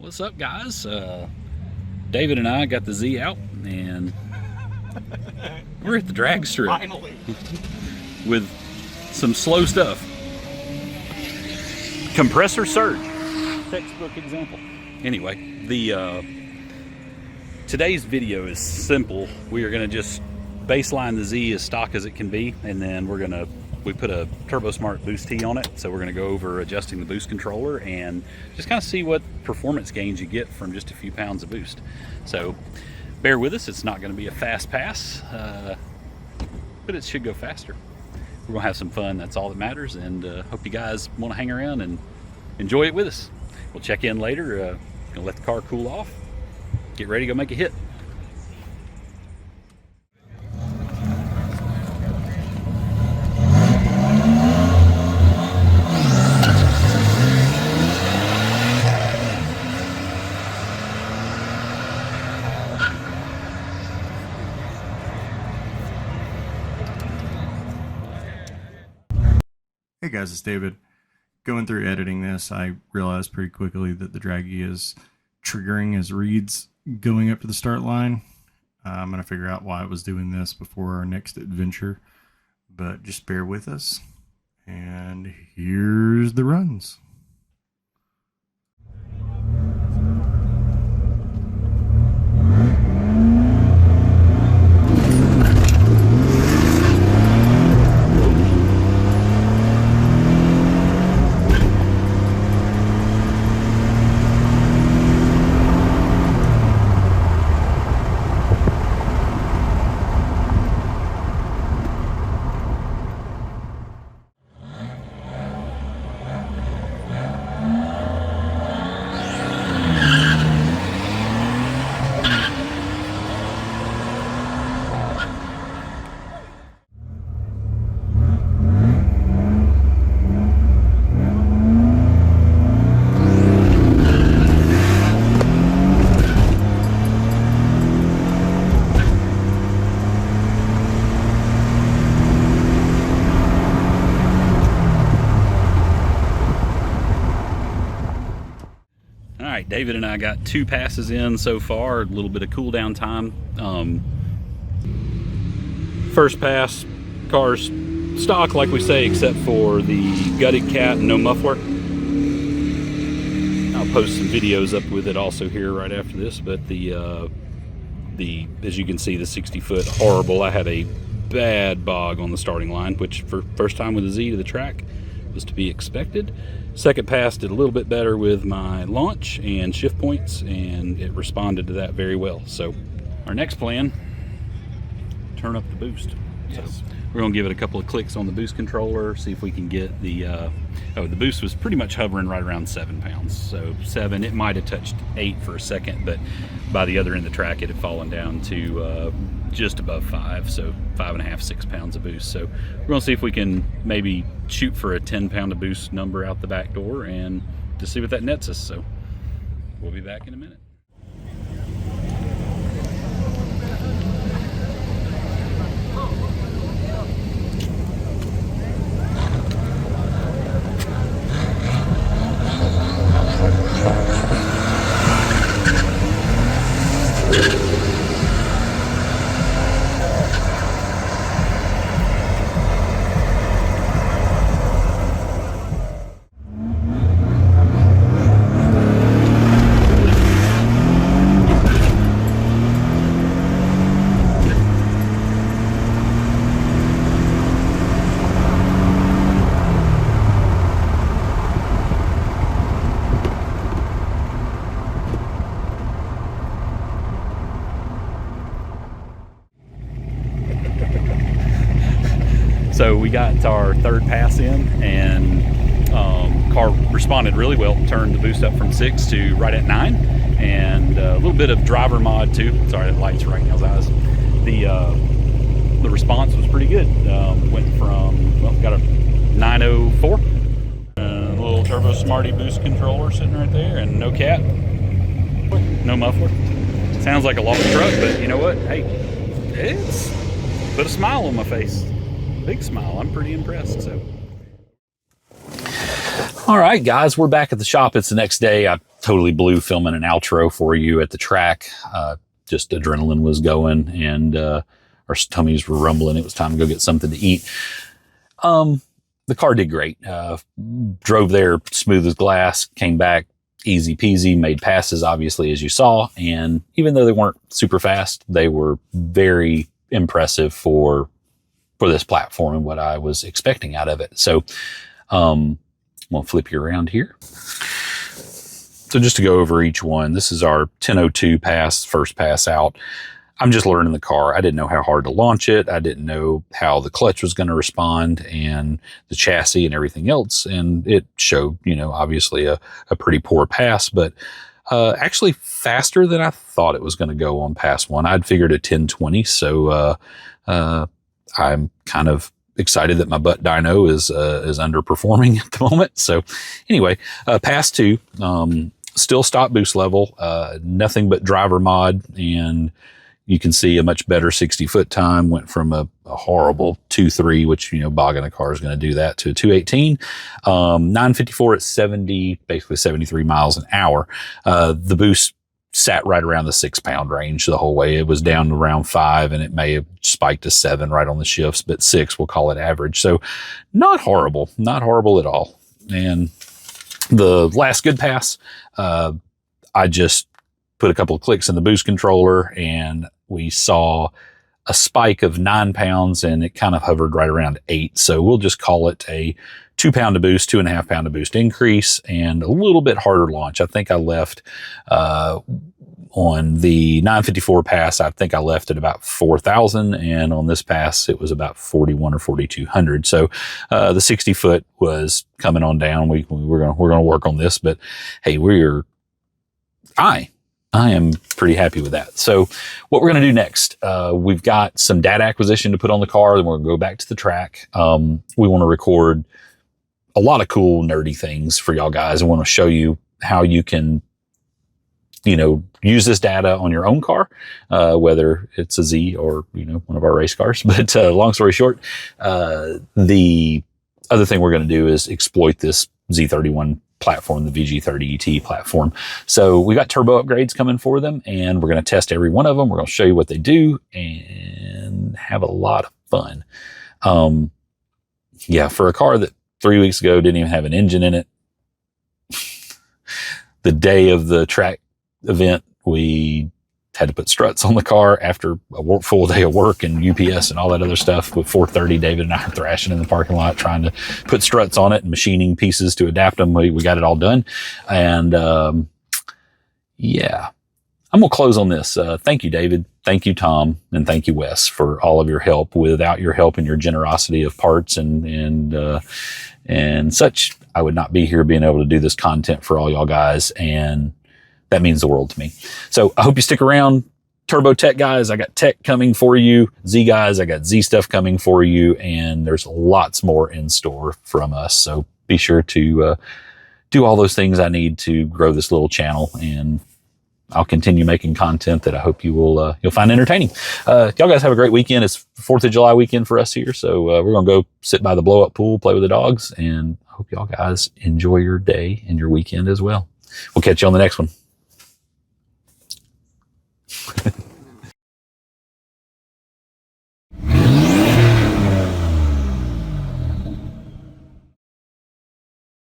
What's up, guys? David and I got the Z out, and we're at the drag strip. Finally. With some slow stuff. Compressor surge. Textbook example. Anyway, today's video is simple. We are going to just baseline the Z as stock as it can be, and then we put a Turbo Smart Boost T on it, so we're going to go over adjusting the boost controller and just kind of see what performance gains you get from just a few pounds of boost. So bear with us. It's not going to be a fast pass, but it should go faster. We're going to have some fun. That's all that matters, and hope you guys want to hang around and enjoy it with us. We'll check in later. Gonna let the car cool off, get ready to go make a hit. Hey guys, it's David. Going through editing this, I realized pretty quickly that the draggy is triggering as reads going up to the start line. I'm going to figure out why it was doing this before our next adventure, but just bear with us. And here's the runs. David and I got 2 passes in so far, a little bit of cool down time. First pass, car's stock like we say, except for the gutted cat and no muffler. I'll post some videos up with it also here right after this, but as you can see, the 60-foot horrible. I had a bad bog on the starting line, which for first time with a Z to the track was to be expected. Second pass did a little bit better with my launch and shift points, and it responded to that very well. So our next plan, turn up the boost. Yes. So we're gonna give it a couple of clicks on the boost controller, see if we can get the boost was pretty much hovering right around 7 pounds. So 7, it might have touched 8 for a second, but by the other end of the track it had fallen down to just above 5, so 5.5, 6 pounds of boost. So we're gonna see if we can maybe shoot for a 10-pound of boost number out the back door and to see what that nets us. So we'll be back in a minute. So we got our third pass in, and car responded really well. Turned the boost up from 6 to right at 9, and a little bit of driver mod too. Sorry, that light's right in his eyes. The response was pretty good. Went from, well, got a 904. A little Turbo Smarty boost controller sitting right there, and no cat, no muffler. Sounds like a long truck, but you know what? Hey, it's put a smile on my face. Big smile. I'm pretty impressed. So, all right, guys, we're back at the shop. It's the next day. I totally blew filming an outro for you at the track. Just adrenaline was going, and our tummies were rumbling. It was time to go get something to eat. The car did great. Drove there smooth as glass, came back easy peasy, made passes, obviously, as you saw. And even though they weren't super fast, they were very impressive for this platform and what I was expecting out of it. So I'm going to flip you around here. So just to go over each one, this is our 1002 pass, first pass out. I'm just learning the car. I didn't know how hard to launch it. I didn't know how the clutch was going to respond and the chassis and everything else. And it showed, obviously a pretty poor pass, but actually faster than I thought it was going to go on pass one. I'd figured a 1020. So I'm kind of excited that my butt dyno is underperforming at the moment. So anyway, pass two, still stop boost level, nothing but driver mod, and you can see a much better 60-foot time. Went from a horrible 2.3, which, bogging a car is going to do that, to a 2.18. 954 at 70, basically 73 miles an hour. The boost sat right around the 6-pound range the whole way. It was down to around 5, and it may have spiked to 7 right on the shifts, but 6, we'll call it average. So not horrible at all. And the last good pass, I just put a couple of clicks in the boost controller, and we saw a spike of 9 pounds, and it kind of hovered right around 8. So we'll just call it a 2 pound to boost, 2.5 pound to boost increase, and a little bit harder launch. I think I left on the 954 pass, I think I left at about 4,000, and on this pass it was about 41 or 4,200. So the 60-foot was coming on down. We're gonna work on this, but hey, I am pretty happy with that. So what we're going to do next, we've got some data acquisition to put on the car. Then we're going to go back to the track. We want to record a lot of cool, nerdy things for y'all guys. I want to show you how you can, use this data on your own car, whether it's a Z or, one of our race cars. But long story short, the other thing we're going to do is exploit this Z31 platform, the VG30 ET platform. So we got turbo upgrades coming for them, and we're going to test every one of them. We're going to show you what they do and have a lot of fun. Yeah, for a car that 3 weeks ago didn't even have an engine in it, the day of the track event, we had to put struts on the car after a full day of work and UPS and all that other stuff. With 4:30, David and I are thrashing in the parking lot trying to put struts on it and machining pieces to adapt them. We got it all done. And yeah, I'm going to close on this. Thank you, David. Thank you, Tom. And thank you, Wes, for all of your help. Without your help and your generosity of parts and such, I would not be here being able to do this content for all y'all guys. And that means the world to me. So I hope you stick around. Turbo Tech guys, I got tech coming for you. Z guys, I got Z stuff coming for you. And there's lots more in store from us. So be sure to do all those things I need to grow this little channel. And I'll continue making content that I hope you'll find entertaining. Y'all guys have a great weekend. It's 4th of July weekend for us here. So we're going to go sit by the blow up pool, play with the dogs. And I hope y'all guys enjoy your day and your weekend as well. We'll catch you on the next one.